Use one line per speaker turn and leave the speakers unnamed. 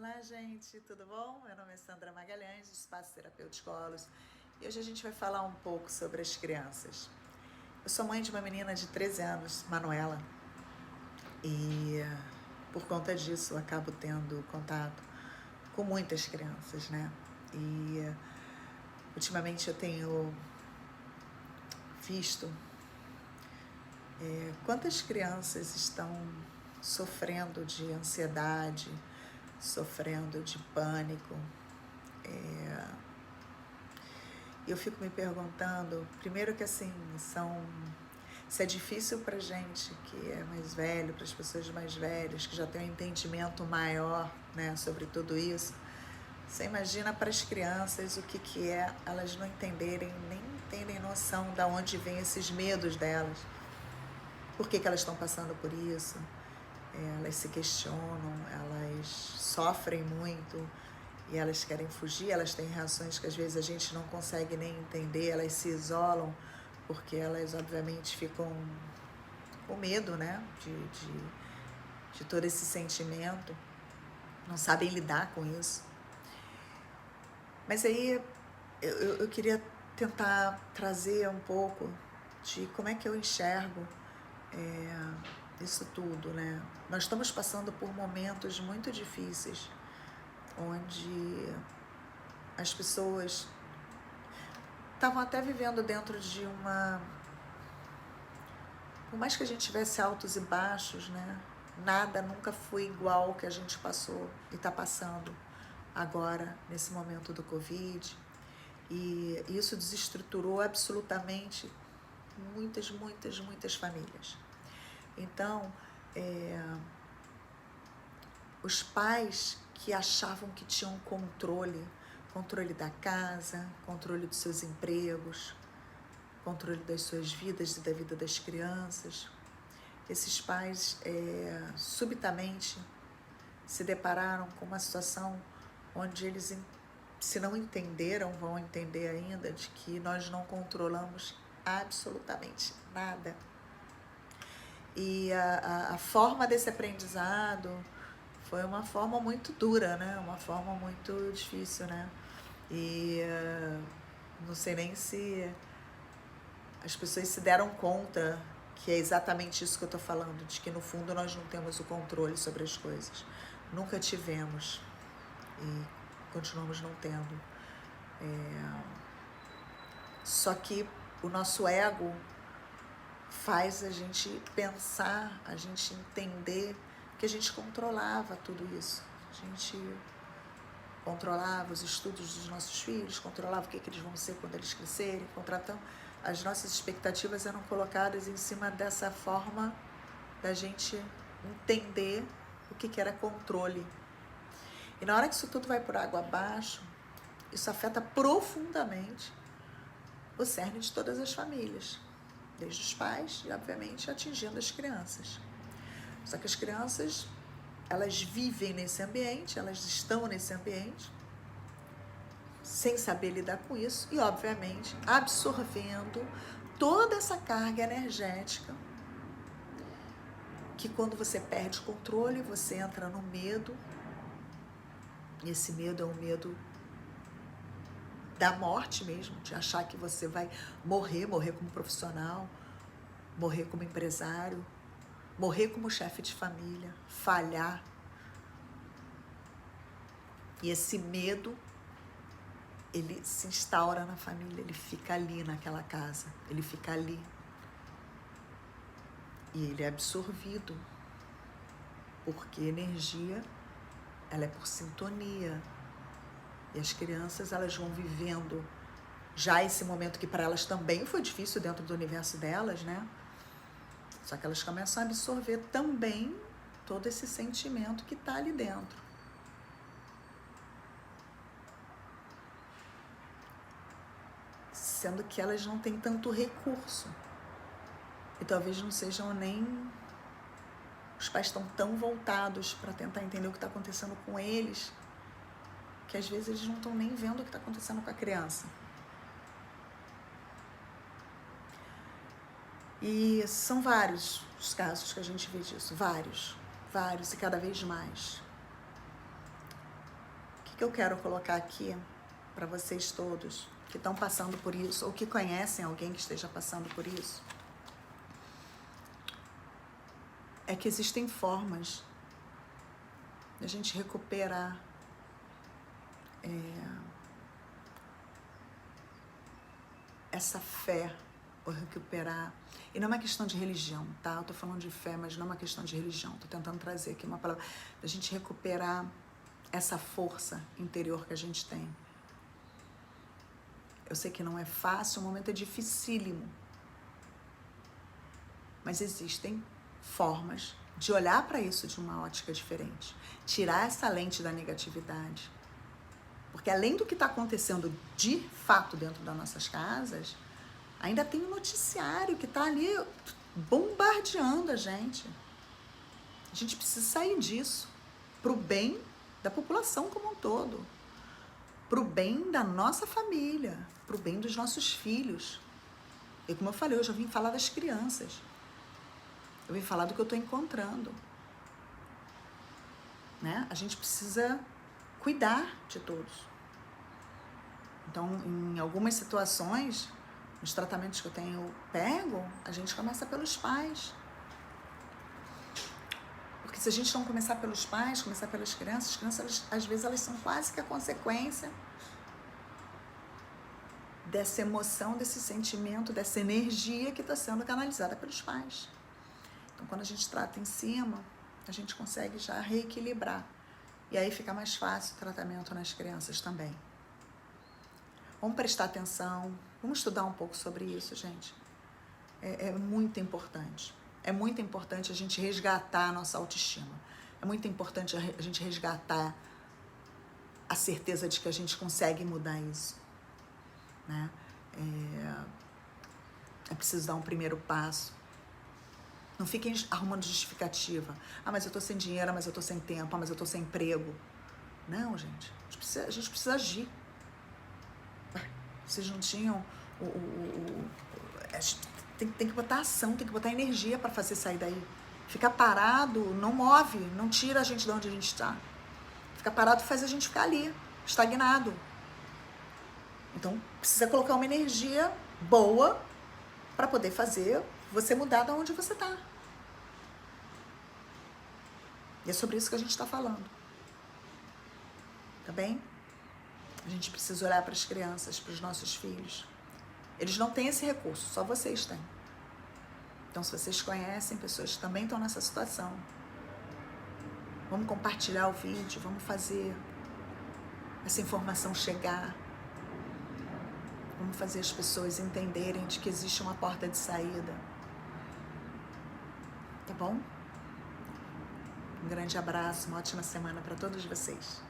Olá, gente, tudo bom? Meu nome é Sandra Magalhães, do Espaço Terapêutico Holos, e hoje a gente vai falar um pouco sobre as crianças. Eu sou mãe de uma menina de 13 anos, Manuela, e por conta disso eu acabo tendo contato com muitas crianças, né? E ultimamente eu tenho visto quantas crianças estão sofrendo de ansiedade, sofrendo de pânico. Eu fico me perguntando, primeiro que assim, se é difícil pra gente que é mais velho, para as pessoas mais velhas, que já têm um entendimento maior, né, sobre tudo isso, você imagina para as crianças o que é elas não entenderem, nem terem noção de onde vêm esses medos delas, por que elas estão passando por isso, elas se questionam, elas sofrem muito, e elas querem fugir, elas têm reações que às vezes a gente não consegue nem entender, elas se isolam, porque elas obviamente ficam com medo, né, de todo esse sentimento, não sabem lidar com isso. Mas aí eu queria tentar trazer um pouco de como é que eu enxergo isso tudo, né? Nós estamos passando por momentos muito difíceis, onde as pessoas estavam até vivendo dentro de uma... Por mais que a gente tivesse altos e baixos, né? Nada nunca foi igual ao que a gente passou e está passando agora, nesse momento do Covid. E isso desestruturou absolutamente muitas famílias. Então, os pais que achavam que tinham controle da casa, controle dos seus empregos, controle das suas vidas e da vida das crianças, esses pais subitamente se depararam com uma situação onde eles, se não entenderam, vão entender ainda, de que nós não controlamos absolutamente nada. E a forma desse aprendizado foi uma forma muito dura, né? Uma forma muito difícil, né? E não sei nem se as pessoas se deram conta que é exatamente isso que eu estou falando, de que no fundo nós não temos o controle sobre as coisas. Nunca tivemos e continuamos não tendo. Só que o nosso ego faz a gente pensar, a gente entender que a gente controlava tudo isso. A gente controlava os estudos dos nossos filhos, controlava o que eles vão ser quando eles crescerem, então as nossas expectativas eram colocadas em cima dessa forma da gente entender o que era controle. E na hora que isso tudo vai por água abaixo, isso afeta profundamente o cerne de todas as famílias, desde os pais e, obviamente, atingindo as crianças. Só que as crianças, elas vivem nesse ambiente, elas estão nesse ambiente, sem saber lidar com isso e, obviamente, absorvendo toda essa carga energética que, quando você perde o controle, você entra no medo. E esse medo é um medo da morte mesmo, de achar que você vai morrer como profissional, morrer como empresário, morrer como chefe de família, falhar. E esse medo, ele se instaura na família, ele fica ali naquela casa, ele fica ali. E ele é absorvido, porque energia, ela é por sintonia. E as crianças, elas vão vivendo já esse momento que para elas também foi difícil dentro do universo delas, né? Só que elas começam a absorver também todo esse sentimento que está ali dentro. Sendo que elas não têm tanto recurso. E talvez não sejam nem... Os pais estão tão voltados para tentar entender o que está acontecendo com eles, que às vezes eles não estão nem vendo o que está acontecendo com a criança. E são vários os casos que a gente vê disso, vários, e cada vez mais. que eu quero colocar aqui para vocês todos que estão passando por isso ou que conhecem alguém que esteja passando por isso, é que existem formas de a gente recuperar essa fé, ou recuperar. E não é uma questão de religião, tá? Eu tô falando de fé, mas não é uma questão de religião. Tô tentando trazer aqui uma palavra da gente recuperar essa força interior que a gente tem. Eu sei que não é fácil, o momento é dificílimo. Mas existem formas de olhar para isso de uma ótica diferente. Tirar essa lente da negatividade. Porque além do que está acontecendo de fato dentro das nossas casas, ainda tem um noticiário que está ali bombardeando a gente. A gente precisa sair disso para o bem da população como um todo, para o bem da nossa família, para o bem dos nossos filhos. E como eu falei, eu já vim falar das crianças. Eu vim falar do que eu estou encontrando. Né? A gente precisa cuidar de todos. Então, em algumas situações, nos tratamentos que eu tenho pego, a gente começa pelos pais. Porque se a gente não começar pelos pais, começar pelas crianças, as crianças, às vezes, elas são quase que a consequência dessa emoção, desse sentimento, dessa energia que está sendo canalizada pelos pais. Então, quando a gente trata em cima, a gente consegue já reequilibrar. E aí fica mais fácil o tratamento nas crianças também. Vamos prestar atenção, vamos estudar um pouco sobre isso, gente. É muito importante. É muito importante a gente resgatar a nossa autoestima. É muito importante a gente resgatar a certeza de que a gente consegue mudar isso. Né? É preciso dar um primeiro passo. Não fiquem arrumando justificativa. Ah, mas eu tô sem dinheiro, mas eu tô sem tempo, ah, mas eu tô sem emprego. Não, gente. A gente precisa agir. Vocês não tinham tem que botar ação, tem que botar energia para fazer sair daí. Ficar parado não move, não tira a gente de onde a gente está. Ficar parado faz a gente ficar ali, estagnado. Então, precisa colocar uma energia boa para poder fazer você mudar de onde você está. E é sobre isso que a gente está falando. Tá bem? A gente precisa olhar para as crianças, para os nossos filhos. Eles não têm esse recurso, só vocês têm. Então, se vocês conhecem pessoas que também estão nessa situação, vamos compartilhar o vídeo, vamos fazer essa informação chegar. Vamos fazer as pessoas entenderem de que existe uma porta de saída. Tá bom? Um grande abraço, uma ótima semana para todos vocês.